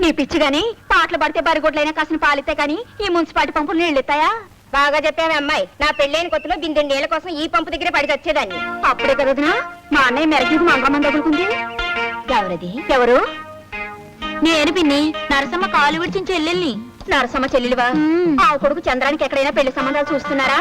నీ పిచ్చి గాని పాటలు పడితే బరిగొడ్లైనా కాసిన పాలితే కాని ఈ మున్సిపాలిటీ పంపులు నీళ్ళు ఎత్తాయా? బాగా చెప్పావే అమ్మాయి. నా పెళ్ళైన కొత్తలో బిందె నీళ్ళ కోసం ఈ పంపు దగ్గర పడి వచ్చేదాన్ని. అప్పుడే కదనా మా అన్నయ్య మెరగీది మంగళమని తగులుకుంది. ఎవరది? ఎవరు? నేను పిన్ని, నరసమ్మ కాలు విడిచిన చెల్లెల్ని. నరసమ్మ చెల్లెలివా? ఆ కొడుకు చంద్రానికి ఎక్కడైనా పెళ్లి సంబంధాలు చూస్తున్నారా?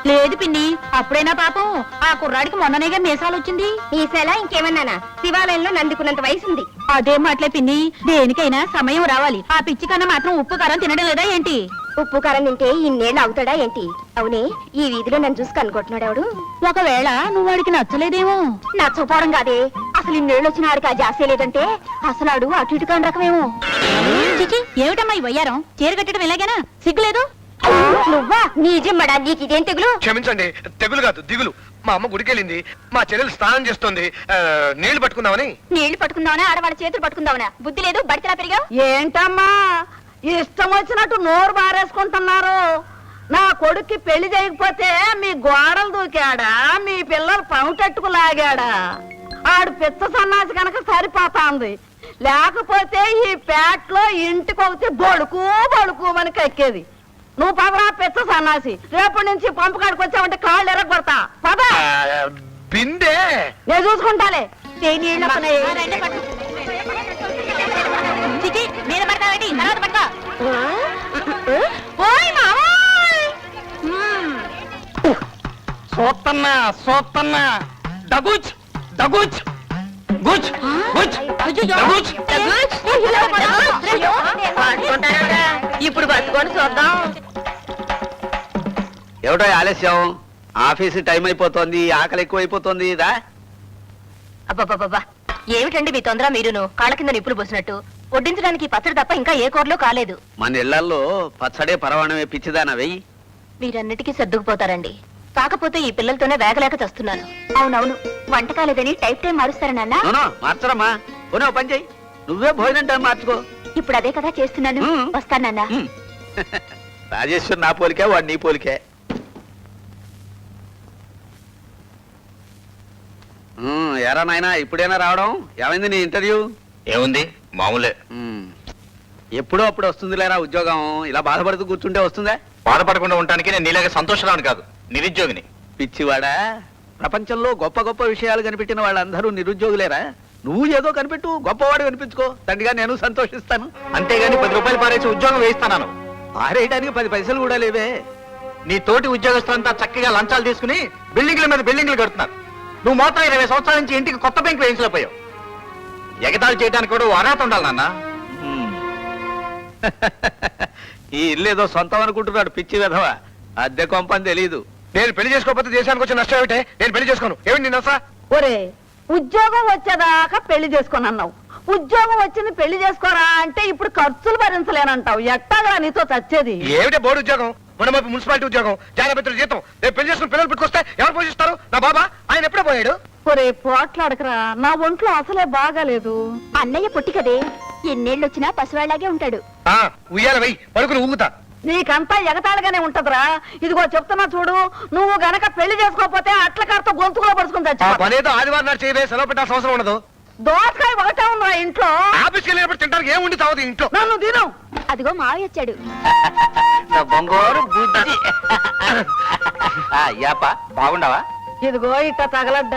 లేదు పిన్ని, అప్పుడైనా పాపం ఆ కుర్రాడికి మొన్ననేగా మీసాలు వచ్చింది. మీసేలా ఇంకేమన్నానా? శివాలయంలో నందుకున్నంత వయసుంది. అదే మాటలే పిన్ని, దేనికైనా సమయం రావాలి. ఆ పిచ్చి కన్నా మాత్రం ఉప్పు కారం తినడం లేదా ఏంటి? ఉప్పు కారం తింటే ఇన్నేళ్ళు అవుతాడా ఏంటి? అవునే, ఈ వీధిలో నన్ను చూసి కనుకొట్టున్నాడు ఎవడు? ఒకవేళ నువ్వు వాడికి నచ్చలేదేమో. నచ్చపోవడం కాదే, అసలు ఇన్నేళ్ళు వచ్చిన వాడికి ఆ జాసే లేదంటే అసలు ఆడు అటు ఇటు కాని రకమేమో. చిచి, ఏమిటమ్మా ఈ వయ్యారం? చీర కట్టడం ఎలాగైనా సిగ్గులేదు? నువ్వా? నీజమ్మడా, నీకు ఇదేం తెగులు? క్షమించండి, తెగులు కాదు దిగులు. మా అమ్మ గుడికెళ్ళింది, మా చెల్లెలు స్నానం చేస్తుంది. నీళ్లు పట్టుకుందామని. నీళ్లు పట్టుకుందావనా? ఆడవాళ్ళ చేతులు పట్టుకుందావనా? బుద్ధి లేదు, బడితలా పెరిగావు. ఏంటమ్మా ఇష్టం వచ్చినట్టు నోరు బారేసుకుంటున్నారు? నా కొడుక్కి పెళ్లి చేయకపోతే మీ గోడలు దూకాడా? మీ పిల్లలు పౌటట్టుకు లాగాడా? ఆడు పిచ్చ సన్నాసి కనుక సరిపోతాంది. లేకపోతే ఈ పేటలో ఇంటికొస్తే బొడుకు బొడుకు మనకి ఎక్కేది. నువ్వు పదరా పిచ్చ సన్నాసి. రేపటి నుంచి పంపు కాడికి వచ్చావంటే కాళ్ళు ఎరగొడతా. పద. బిందె నేను చూసుకుంటాలే. నీళ్ళు చిచి, మీద పడతావేటి? తర్వాత పడతా. ఓయ్ మావోయ్! సోత్తన్నా సోత్తన్నా డగుచ్ డగుచ్ గుచ్ గుచ్ డగుచ్. ఇప్పుడు పట్టుకొని చూద్దాం. ఏమిటో ఆలస్యం? ఆఫీసు టైం అయిపోతుంది, ఆకలి ఎక్కువ అయిపోతుంది. అబ్బబ్బబ్బా, ఏమిటండి మీ తొందర? మీరును కాళ్ళ కింద నిప్పులు పోసినట్టు. వడ్డించడానికి పచ్చడి తప్ప ఇంకా ఏ కూరలో కాలేదు. మన ఇళ్లలో పచ్చడే పరవాణమే. పిచ్చిదానా వెయ్యి. మీరన్నిటికీ సర్దుకుపోతారండి. కాకపోతే ఈ పిల్లలతోనే వేగలేక చస్తున్నాను. అవునవును, వంట కాలేదని టైప్ టైం మారుస్తారా నాన్న? మార్చరమ్మా. పోనీ ఓ పని చెయ్యి, నువ్వే భోజనం టైం మార్చుకో. ఇప్పుడు అదే కదా చేస్తున్నాను. వస్తానన్నా. రాజేశ్వర్ నా పోలికే, వాడు నీ పోలికే. ఎరా నాయనా, ఇప్పుడైనా రావడం? ఏమైంది నీ ఇంటర్వ్యూ? ఏముంది, మామూలే. ఎప్పుడో అప్పుడు వస్తుంది లేరా ఉద్యోగం. ఇలా బాధపడుతూ కూర్చుంటే వస్తుందా? బాధపడకుండా ఉండటానికి నేను నీలాగా సంతోషరాను కాదు, నిరుద్యోగిని. పిచ్చివాడా, ప్రపంచంలో గొప్ప గొప్ప విషయాలు కనిపెట్టిన వాళ్ళందరూ నిరుద్యోగులేరా? నువ్వు ఏదో కనిపెట్టు, గొప్పవాడు కనిపించుకో. తండ్రిగా నేను సంతోషిస్తాను. అంతేగాని 10 రూపాయలు పారేసి ఉద్యోగం వేయిస్తాను. పారేయడానికి 10 పైసలు కూడా లేవే. నీ తోటి ఉద్యోగస్తులంతా చక్కగా లంచాలు తీసుకుని బిల్డింగ్ల మీద బిల్డింగ్లు కడుతున్నారు. నువ్వు మాత్రం 20 సంవత్సరాల నుంచి ఇంటికి కొత్త పెంకు వేయించలేకపోయావు. ఎగతాళి చేయడానికి కూడా అర్హత ఉండాలి నాన్న. ఈ ఇల్లు ఏదో సొంతం అనుకుంటున్నాడు పిచ్చి విధవ. అద్దె కొంపని తెలీదు. నేను పెళ్లి చేసుకోకపోతే దేశానికి వచ్చే నష్టం ఏమిటే? నేను పెళ్లి చేసుకోను. ఏమిటి నీ నష్టం? ఒరే, ఉద్యోగం వచ్చేదాకా పెళ్లి చేసుకొని అన్నావు. ఉద్యోగం వచ్చింది పెళ్లి చేసుకోరా అంటే ఇప్పుడు ఖర్చులు భరించలేనంటావు. ఎట్టాగా నీతో చచ్చేది? ఏమిటే బోర్డు ఉద్యోగం, మన మున్సిపాలిటీ ఉద్యోగం, జాగ్రత్త జీతం. రేపు పెళ్లి చేసుకుని పిల్లలు పెట్టుకొస్తే ఎవరు పోషిస్తారు? నా బాబా, ఆయన ఎప్పుడే పోయాడు. ఒరే పోట్లాడకరా, నా ఒంట్లో అసలే బాగాలేదు. అన్నయ్య పొట్టి కదే, ఎన్నేళ్ళు వచ్చినా పసివాళ్లాగే ఉంటాడు. ఉయ్యాల వెయ్యి పడుకుని ఊగుతా. నీకంతా ఎగతాళిగానే ఉంటదిరా. ఇదిగో చెప్తున్నా చూడు, నువ్వు గనక పెళ్లి చేసుకోకపోతే అట్ల కారుతో గొంతుకులో పడుచుకుని చచ్చి. పనేదో ఆదివారం నాడు చేయవే, సెలవు పెట్టాల్సిన అవసరం ఉండదు. దోసకాయ ఒకటే ఉందిరా ఇంట్లో. ఆఫీస్కి వెళ్ళినప్పుడు తింటానికి ఏముండి తావదు ఇంట్లో. నన్ను తిను. అదిగో మావి వచ్చాడు. బంగారు బుద్ధి. యాపా, బాగుండవా? ఇదిగో ఇట్ట తగలడ్డ.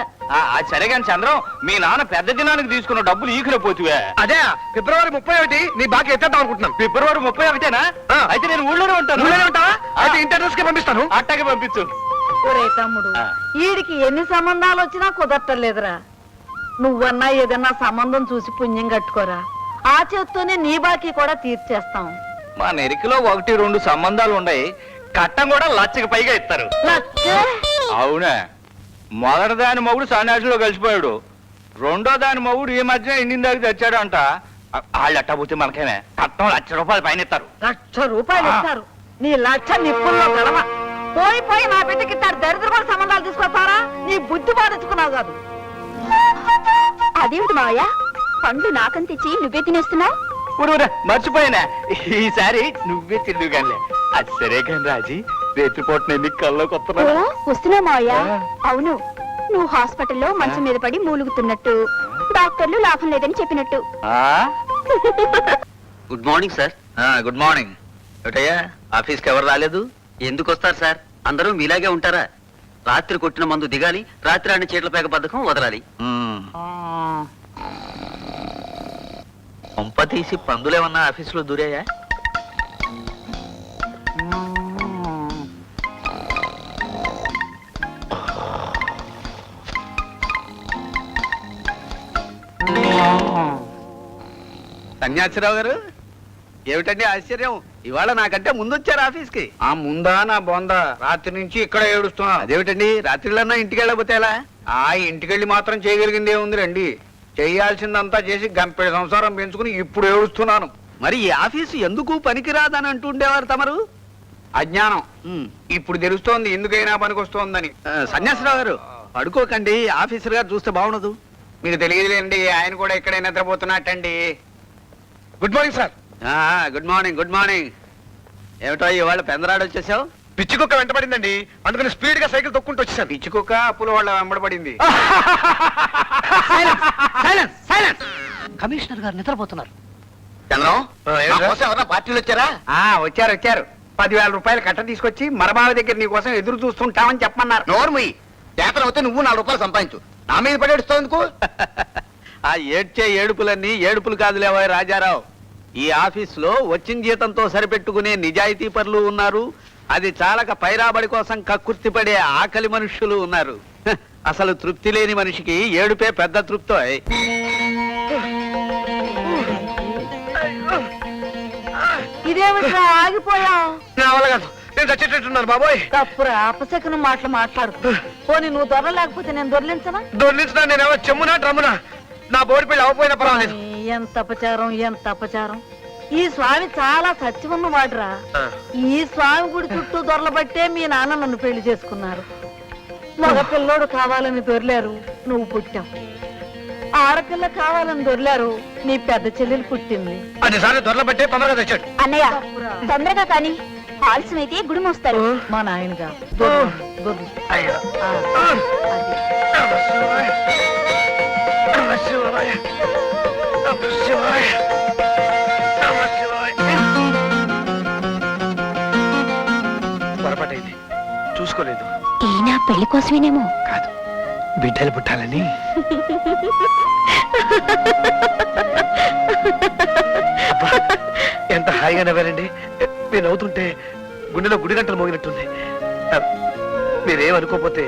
సరే గాని చంద్రం, మీ నాన్న పెద్ద దినానికి తీసుకున్న డబ్బులు ఈకులో పోతువే. అదే ఫిబ్రవరి 31 నీ బాకీ ఎత్తేద్దాం అనుకుంటున్నాను. ఫిబ్రవరి 31 అయితే నేను ఊళ్ళోనే ఉంటాను. నువ్వే ఉంటావా? అయితే ఇంటర్వ్యూస్ కి పంపిస్తాను. అట్టాగే పంపించు. ఒరే తమ్ముడు, వీడికి ఎన్ని సంబంధాలు వచ్చినా కుదరటలేదురా. నువ్వన్నా ఏదన్నా సంబంధం చూసి పుణ్యం కట్టుకోరా. ఆ చేత్తోనే నీ బాకీ కూడా తీర్చేస్తాం. మా నెరికిలో 1-2 సంబంధాలు ఉన్నాయి. కట్టం కూడా 1,00,000కి పైగా ఇస్తారు. అవునా? మొదటి దాని మొగుడు సన్యాసిలో కలిసిపోయాడు. రెండో దాని మొగుడు ఈ మధ్య ఇండియన్ దగ్గర తెచ్చాడు అంట. వాళ్ళు అట్టబోతే మనకేమే కట్టం 1,00,000 రూపాయలు పైన ఇస్తారు. 1,00,000 రూపాయలు ఇస్తారు. నీ 1,00,000 నిప్పుల్లో గడవ. పోయి నా బిడ్డకిట్టారు దరిద్ర సంబంధాలు తీసుకొస్తారా? నీ బుద్ధి బాధించుకున్నావు కాదు. అదేమిటి మావయ్య, పండ్లు నాకని తెచ్చి నువ్వే తినేస్తున్నావు? మర్చిపోయినా, ఈసారి నువ్వే తిందు కానీ. అది సరే కానీ రాజీ, రేత్రిపూట నేను కల్లోకి వస్తున్నా. వస్తున్నా మావయ్య. అవును, నువ్వు హాస్పిటల్లో మంచం మీద పడి మూలుగుతున్నట్టు, డాక్టర్లు లాభం లేదని చెప్పినట్టు. Good morning sir. Good morning. ఏటయ్యా ఆఫీస్కి ఎవరు రాలేదు? ఎందుకు వస్తారు సార్? అందరూ మీలాగే ఉంటారా? రాత్రి కొట్టిన మందు దిగాలి, రాత్రి ఆడిన చీట్ల పేక పథకం వదలాలి. పంప తీసి పందులేమన్నా ఆఫీసులో దూరాయా? సన్యాసిరావు గారు, ఏమిటండి ఆశ్చర్యం? ఇవాళ నాకంటే ముందు వచ్చారు ఆఫీస్కి. ఆ ముందా నా బొందా రాత్రి నుంచి ఇక్కడ ఏడుస్తున్నా. అదేమిటండి, రాత్రిళ్ళన్నా ఇంటికి వెళ్ళకపోతే ఎలా? ఆ ఇంటికెళ్ళి మాత్రం చేయగలిగింది ఏముంది రండి. చేయాల్సిందంతా చేసి గంపెడు సంసారం పెంచుకుని ఇప్పుడు ఏడుస్తున్నాను. మరి ఈ ఆఫీసు ఎందుకు పనికిరాదని అంటుండేవారు తమరు? అజ్ఞానం. ఇప్పుడు తెలుస్తోంది ఎందుకైనా పనికొస్తోందని. సన్యాసిరావు గారు, పడుకోకండి, ఆఫీసర్ గారు చూస్తే బాగుండదు. మీకు తెలియదులేండి, ఆయన కూడా ఇక్కడే నిద్రపోతున్నట్టండి. Good morning sir. Good morning, good morning. ఏమిటో ఇవాళ పెందరాడు వచ్చేసావు? పిచ్చి కుక్క వెంటబడిందండి, అందుకని స్పీడ్ గా సైకిల్ తొక్కుంటూ వచ్చేసాను. పిచ్చి కుక్క అప్పుల వాళ్ళ వెంబడబడింది. కమిషనర్ గారు నిద్రపోతున్నారు. చంద్రం, ఏంట్రా? నా కోసం ఎవరన్నా పార్టీలు వచ్చారా? వచ్చారు వచ్చారు. 10,000 రూపాయలు కట్ట తీసుకొచ్చి మరబావి దగ్గర నీ కోసం ఎదురు చూస్తుంటామని చెప్పమన్నారు. నోర్మయ్యి, చేతన వస్తే నువ్వు 4 రూపాయలు సంపాదించు. నా మీద పడేడుస్తావు ఎందుకు? ఆ ఏడ్చే ఏడుపులన్నీ ఏడుపులు కాదులేవా రాజారావు. ఈ ఆఫీసులో వచ్చిన జీతంతో సరిపెట్టుకునే నిజాయితీ పరులు ఉన్నారు, అది చాలక పైరాబడి కోసం కక్కుర్తి పడే ఆకలి మనుష్యులు ఉన్నారు. అసలు తృప్తి లేని మనిషికి ఏడుపే పెద్ద తృప్తో. ఇదేమిట్రా ఆగిపోయావు? నా వల్ల కాదు, నేను చచ్చేటట్టున్నాను బాబోయ్. తప్పురా, అపశకునం మాటలు మాట్లాడుకో. పోనీ నువ్వు దొరలేకపోతే నేను దొరలించనా? దొర్లించినా నేనేమో చెమ్మునా డ్రమ్మునా, నా బోడి పెళ్లి అవ్వపోయినా పర్వాలేదు. ఎంత అపచారం, ఎంత అపచారం. ఈ స్వామి చాలా సత్యం ఉన్నవాడురా. ఈ స్వామి గుడి చుట్టూ దొరలబట్టే మీ నాన్న నన్ను పెళ్లి చేసుకున్నారు. మగ పిల్లోడు కావాలని దొర్లారు, నువ్వు పుట్టావు. ఆడపిల్ల కావాలని దొర్లారు, నీ పెద్ద చెల్లెలు పుట్టింది. అన్నిసార్లు దొరలబట్టే తొందరగా తెచ్చాడు. అన్నయ్య తొందరగా కానీ ఆలస్యం అయితే గుడి మోస్తారు. మా నాయనగా అయ్యో. పొరపాటైంది, చూసుకోలేదు. ఈయన పెళ్లి కోసమేనేమో. కాదు, బిడ్డలు పుట్టాలని. అబ్బా, ఎంత హాయిగా నవ్వారండి. మీరు నవ్వుతుంటే గుండెలో గుడి గంటలు మోగినట్టుంది. మీరేమనుకోపోతే